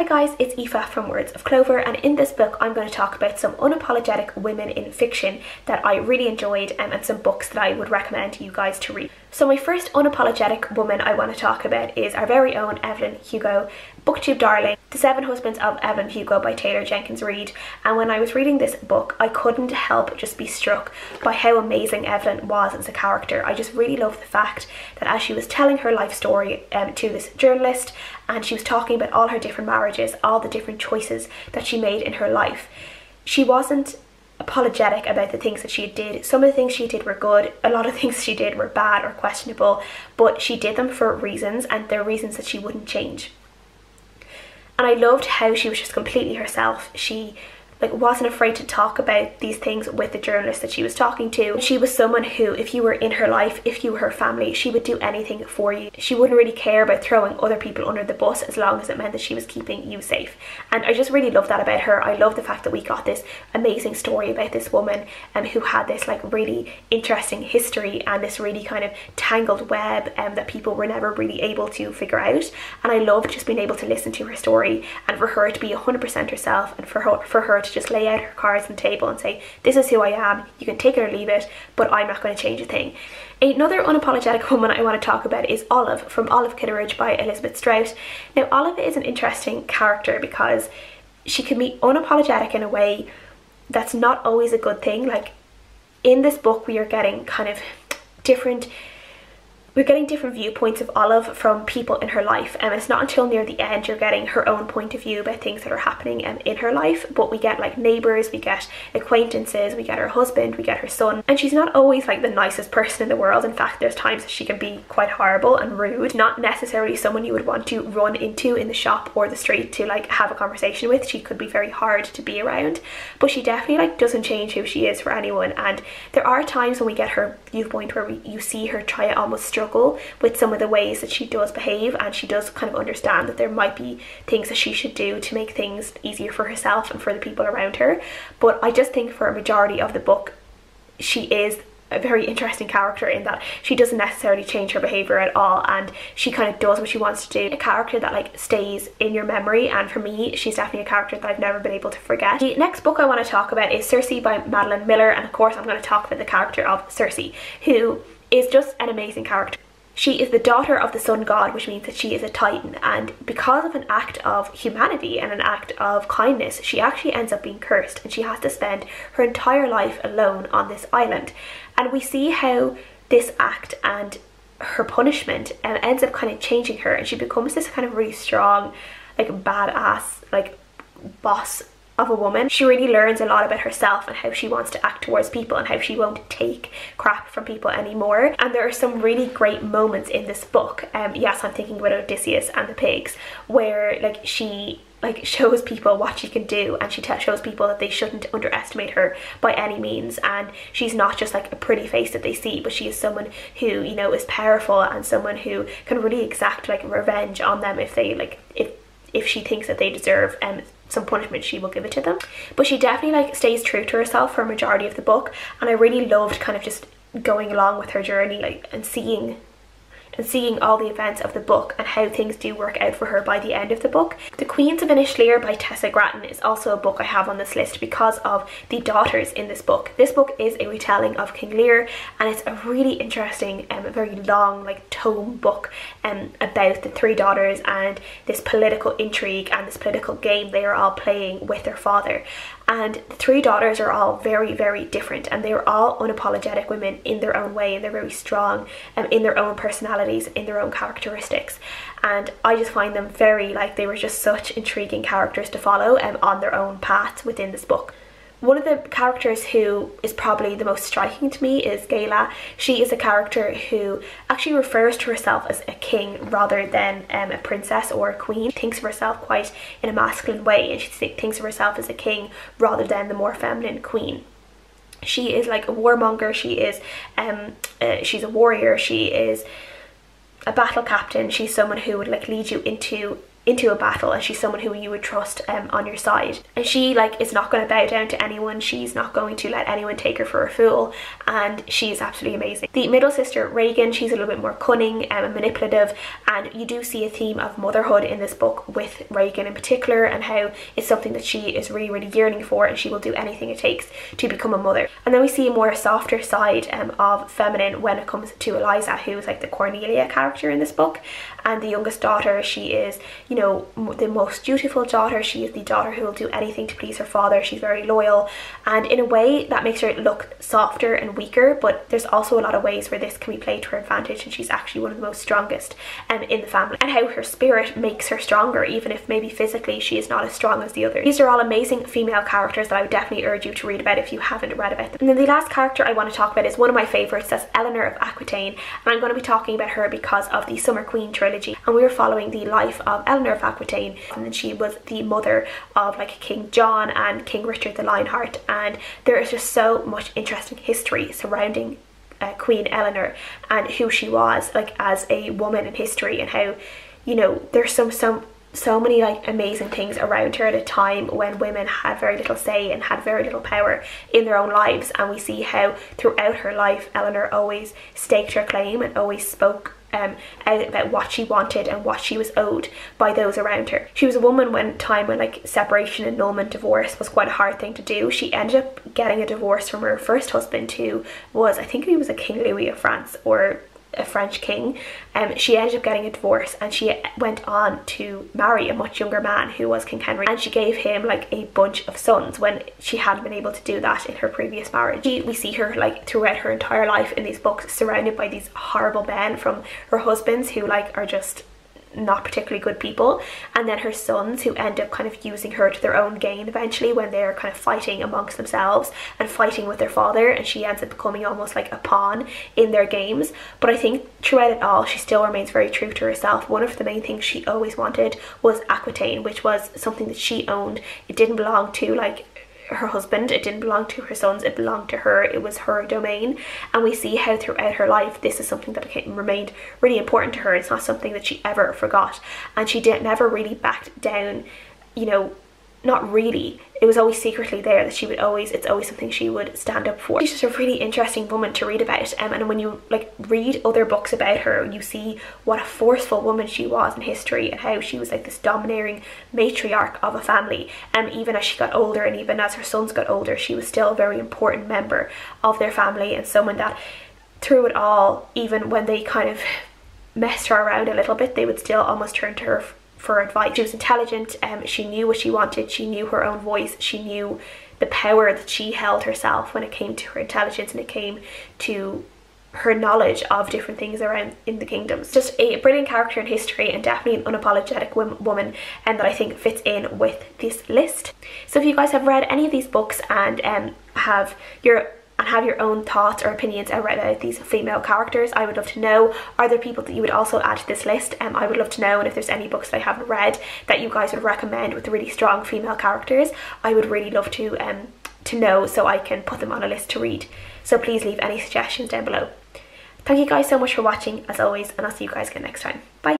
guys, it's Aoife from Words of Clover, and in this book I'm going to talk about some unapologetic women in fiction that I really enjoyed and some books that I would recommend to you guys to read. So my first unapologetic woman I want to talk about is our very own Evelyn Hugo, booktube darling, The Seven Husbands of Evelyn Hugo by Jenkins Reid. And when I was reading this book, I couldn't help just be struck by how amazing Evelyn was as a character. I just really loved the fact that as she was telling her life story to this journalist, and she was talking about all her different marriages, all the different choices that she made in her life, she wasn't apologetic about the things that she did. Some of the things she did were good, a lot of things she did were bad or questionable, but she did them for reasons, and they're reasons that she wouldn't change. And I loved how she was just completely herself. She wasn't afraid to talk about these things with the journalist that she was talking to. She was someone who, if you were in her life, if you were her family, she would do anything for you. She wouldn't really care about throwing other people under the bus as long as it meant that she was keeping you safe. And I just really love that about her. I love the fact that we got this amazing story about this woman who had this really interesting history and this really kind of tangled web that people were never really able to figure out. And I loved just being able to listen to her story and for her to be 100% herself, and for her to just lay out her cards on the table and say, this is who I am, you can take it or leave it, but I'm not going to change a thing. Another unapologetic woman I want to talk about is Olive from Kitteridge by Elizabeth Strout. Now Olive is an interesting character because she can be unapologetic in a way that's not always a good thing. Like in this book we are getting kind of different viewpoints of Olive from people in her life, and it's not until near the end you're getting her own point of view about things that are happening in her life. But we get neighbours, we get acquaintances, we get her husband, we get her son, and she's not always the nicest person in the world. In fact, there's times that she can be quite horrible and rude, not necessarily someone you would want to run into in the shop or the street to have a conversation with. She could be very hard to be around, but she definitely doesn't change who she is for anyone. And there are times when we get her viewpoint where you see her try to almost struggle with some of the ways that she does behave, and she does kind of understand that there might be things that she should do to make things easier for herself and for the people around her. But I just think for a majority of the book she is a very interesting character in that she doesn't necessarily change her behaviour at all, and she kind of does what she wants to do. A character that stays in your memory, and for me she's definitely a character that I've never been able to forget. The next book I want to talk about is Circe by Madeline Miller, and of course I'm going to talk about the character of Circe, who is just an amazing character. She is the daughter of the sun god, which means that she is a titan, and because of an act of humanity and an act of kindness, she actually ends up being cursed, and she has to spend her entire life alone on this island. And we see how this act and her punishment ends up kind of changing her, and she becomes this kind of really strong, badass, boss of a woman. She really learns a lot about herself and how she wants to act towards people and how she won't take crap from people anymore. And there are some really great moments in this book. Yes, I'm thinking about Odysseus and the pigs, where she shows people what she can do, and she shows people that they shouldn't underestimate her by any means. And she's not just a pretty face that they see, but she is someone who is powerful, and someone who can really exact revenge on them if they if she thinks that they deserve some punishment, she will give it to them. But she definitely stays true to herself for a majority of the book, and I really loved kind of just going along with her journey and seeing all the events of the book and how things do work out for her by the end of the book. The Queens of Innis Lear by Tessa Gratton is also a book I have on this list because of the daughters in this book. This book is a retelling of King Lear, and it's a really interesting, very long tome book about the three daughters and this political intrigue and this political game they are all playing with their father. And the three daughters are all very, very different, and they are all unapologetic women in their own way, and they're very strong in their own personalities, in their own characteristics. And I just find them very, they were just such intriguing characters to follow on their own paths within this book. One of the characters who is probably the most striking to me is Gala. She is a character who actually refers to herself as a king rather than a princess or a queen. She thinks of herself quite in a masculine way, and she thinks of herself as a king rather than the more feminine queen. She is a warmonger. She is she's a warrior. She is a battle captain. She's someone who would lead you into into a battle, and she's someone who you would trust on your side. And she like is not going to bow down to anyone. She's not going to let anyone take her for a fool, and she's absolutely amazing. The middle sister, Regan, she's a little bit more cunning and manipulative, and you do see a theme of motherhood in this book with Regan in particular, and how it's something that she is really, really yearning for, and she will do anything it takes to become a mother. And then we see a more softer side of feminine when it comes to Eliza, who is like the Cornelia character in this book, and the youngest daughter. She is, you know, the most dutiful daughter. She is the daughter who will do anything to please her father. She's very loyal, and in a way that makes her look softer and weaker, but there's also a lot of ways where this can be played to her advantage, and she's actually one of the most strongest in the family, and how her spirit makes her stronger, even if maybe physically she is not as strong as the others. These are all amazing female characters that I would definitely urge you to read about if you haven't read about them. And then the last character I want to talk about is one of my favourites. That's Eleanor of Aquitaine, and I'm going to be talking about her because of the Summer Queen trilogy, and we are following the life of Eleanor of Aquitaine, and she was the mother of like King John and King Richard the Lionheart, and there is just so much interesting history surrounding Queen Eleanor and who she was like as a woman in history, and how, you know, there's so many like amazing things around her at a time when women had very little say and had very little power in their own lives. And we see how throughout her life Eleanor always staked her claim and always spoke out about what she wanted and what she was owed by those around her. She was a woman when like separation, annulment, divorce was quite a hard thing to do. She ended up getting a divorce from her first husband, who was, I think he was a King Louis of France or a French king. She ended up getting a divorce, and she went on to marry a much younger man who was King Henry, and she gave him like a bunch of sons when she hadn't been able to do that in her previous marriage. We see her like throughout her entire life in these books surrounded by these horrible men from her husbands who like are just not particularly good people, and then her sons who end up kind of using her to their own gain eventually when they're kind of fighting amongst themselves and fighting with their father, and she ends up becoming almost like a pawn in their games. But I think throughout it all she still remains very true to herself. One of the main things she always wanted was Aquitaine, which was something that she owned. It didn't belong to like her husband, it didn't belong to her sons, it belonged to her. It was her domain, and we see how throughout her life this is something that remained really important to her. It's not something that she ever forgot, and she never really backed down, you know, not really. It was always secretly there that it's always something she would stand up for. She's just a really interesting woman to read about, and when you like read other books about her, you see what a forceful woman she was in history, and how she was like this domineering matriarch of a family. And even as she got older, and even as her sons got older, she was still a very important member of their family, and someone that through it all, even when they kind of messed her around a little bit, they would still almost turn to her for advice. She was intelligent, she knew what she wanted, she knew her own voice, she knew the power that she held herself when it came to her intelligence and it came to her knowledge of different things around in the kingdoms. Just a brilliant character in history, and definitely an unapologetic woman, and that I think fits in with this list. So if you guys have read any of these books and have your own thoughts or opinions about these female characters, I would love to know. Are there people that you would also add to this list? I would love to know. And if there's any books that I haven't read that you guys would recommend with really strong female characters, I would really love to know, so I can put them on a list to read. So please leave any suggestions down below. Thank you guys so much for watching as always, and I'll see you guys again next time. Bye.